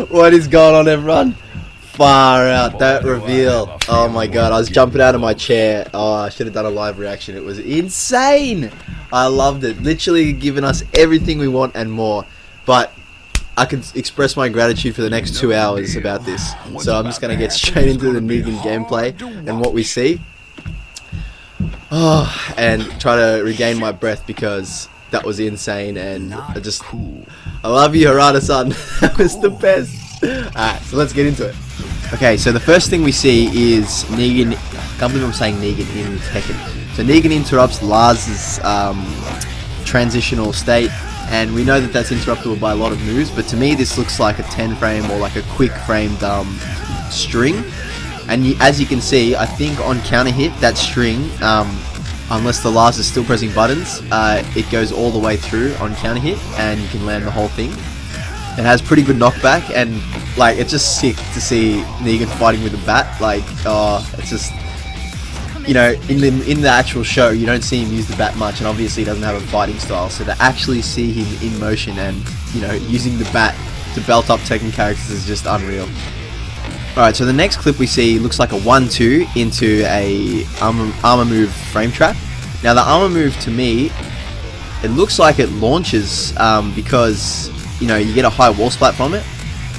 What is going on, everyone? Far out, that reveal. Oh my god, I was jumping out of my chair. Oh, I should have done a live reaction. It was insane. I loved it. Literally giving us everything we want and more. But I can express my gratitude for the next 2 hours about this. So I'm just going to get straight into the Neagan gameplay and what we see. Oh, and try to regain my breath because that was insane, and I love you, Harada-san. That was the best. Alright, so let's get into it. Okay, so the first thing we see is Neagan. I can't believe I'm saying Neagan in Tekken. So Neagan interrupts Lars's transitional state, and we know that that's interruptible by a lot of moves, but to me this looks like a 10 frame or like a quick framed string. And as you can see, I think on counter hit, that string, unless the Lars is still pressing buttons, it goes all the way through on counter hit, and you can land the whole thing. It has pretty good knockback, and like it's just sick to see Neagan fighting with a bat. Like, it's just, you know, in the actual show, you don't see him use the bat much, and obviously he doesn't have a fighting style. So to actually see him in motion and, you know, using the bat to belt up Tekken characters is just unreal. Alright, so the next clip we see looks like a 1-2 into a armor move frame trap. Now the armor move, to me, it looks like it launches because, you know, you get a high wall splat from it.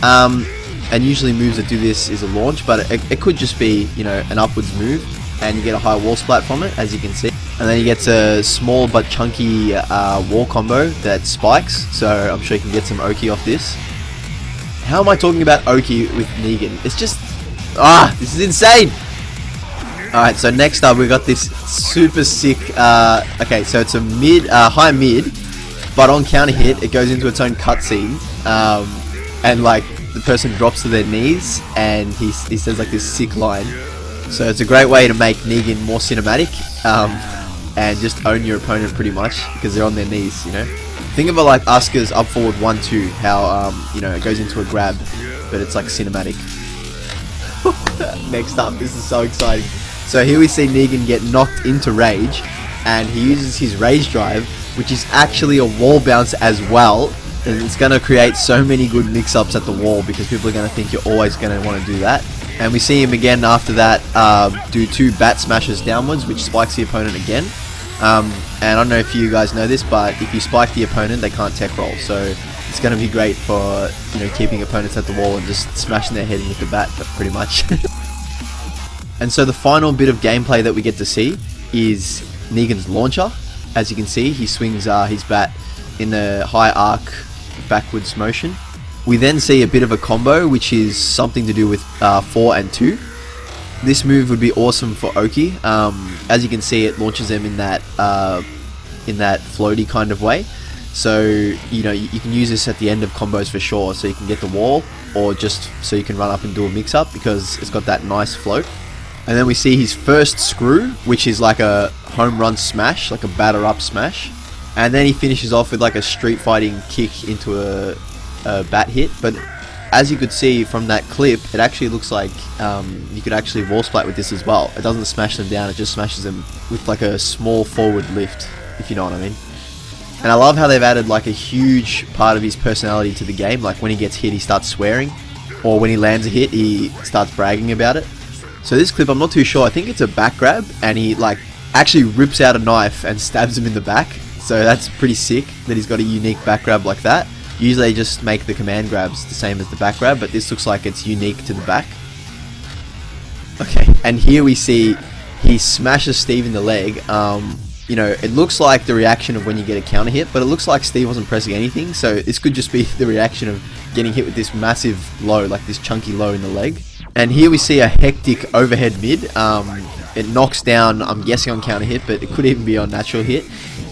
And usually moves that do this is a launch, but it could just be, you know, an upwards move, and you get a high wall splat from it, as you can see. And then he gets a small but chunky wall combo that spikes, so I'm sure you can get some Oki off this. How am I talking about Oki with Neagan? It's just, this is insane! Alright, so next up we got this super sick, okay, so it's a high mid, but on counter hit it goes into its own cutscene, and like the person drops to their knees, and he says like this sick line. So it's a great way to make Neagan more cinematic, and just own your opponent pretty much, because they're on their knees, you know? Think of it like Asuka's up forward 1-2, how, you know, it goes into a grab, but it's like cinematic. Next up, this is so exciting. So here we see Neagan get knocked into rage, and he uses his rage drive, which is actually a wall bounce as well, and it's going to create so many good mix-ups at the wall, because people are going to think you're always going to want to do that. And we see him again after that do 2 bat smashes downwards, which spikes the opponent again. And I don't know if you guys know this, but if you spike the opponent, they can't tech roll. So it's going to be great for, you know, keeping opponents at the wall and just smashing their head in with the bat, pretty much. And so the final bit of gameplay that we get to see is Neagan's launcher. As you can see, he swings his bat in the high arc backwards motion. We then see a bit of a combo, which is something to do with 4 and 2. This move would be awesome for Oki. As you can see, it launches them in that floaty kind of way. So, you know, you can use this at the end of combos for sure, so you can get the wall, or just so you can run up and do a mix-up, because it's got that nice float. And then we see his first screw, which is like a home run smash, like a batter up smash. And then he finishes off with like a street fighting kick into a bat hit. But as you could see from that clip, it actually looks like you could actually wall splat with this as well. It doesn't smash them down, it just smashes them with like a small forward lift, if you know what I mean. And I love how they've added like a huge part of his personality to the game. Like when he gets hit, he starts swearing, or when he lands a hit, he starts bragging about it. So this clip, I'm not too sure, I think it's a back grab, and he like actually rips out a knife and stabs him in the back. So that's pretty sick that he's got a unique back grab like that. Usually they just make the command grabs the same as the back grab, but this looks like it's unique to the back. Okay, and here we see he smashes Steve in the leg. You know, it looks like the reaction of when you get a counter hit, but it looks like Steve wasn't pressing anything, so this could just be the reaction of getting hit with this massive low, like this chunky low in the leg. And here we see a hectic overhead mid. It knocks down, I'm guessing on counter hit, but it could even be on natural hit.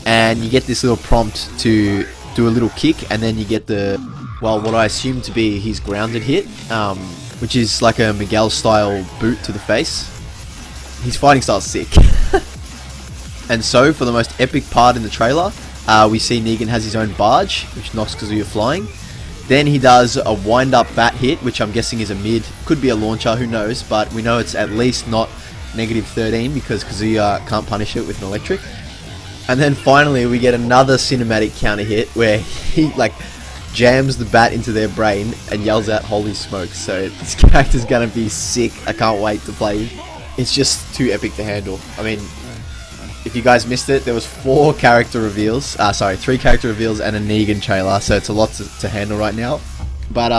And you get this little prompt to do a little kick, and then you get the, well, what I assume to be his grounded hit, which is like a Miguel style boot to the face. His fighting style's sick. And so for the most epic part in the trailer, we see Neagan has his own barge, which knocks Kazuya flying. Then he does a wind up bat hit, which I'm guessing is a mid, could be a launcher, who knows, but we know it's at least not -13 because Kazuya can't punish it with an electric. And then finally we get another cinematic counter hit where he like jams the bat into their brain and yells out "Holy smokes!" So this character's gonna be sick. I can't wait to play. It's just too epic to handle. I mean, if you guys missed it, there was 3 character reveals and a Neagan trailer, so it's a lot to handle right now. But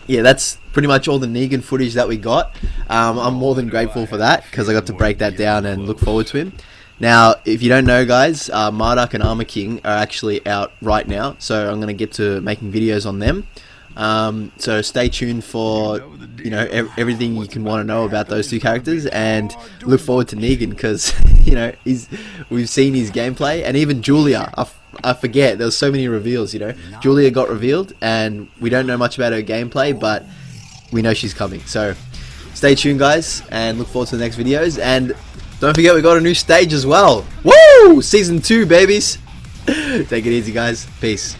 yeah, that's pretty much all the Neagan footage that we got. I'm more than grateful for that, because I got to break that down and look forward to him. Now, if you don't know, guys, Marduk and Armor King are actually out right now, so I'm going to get to making videos on them. So stay tuned for, you know, everything you can want to know about those 2 characters, and look forward to Neagan, because you know, we've seen his gameplay, and even Julia. I forget, there was so many reveals. You know, Julia got revealed, and we don't know much about her gameplay, but we know she's coming. So stay tuned, guys, and look forward to the next videos. And don't forget, we got a new stage as well. Woo! Season 2, babies. Take it easy, guys. Peace.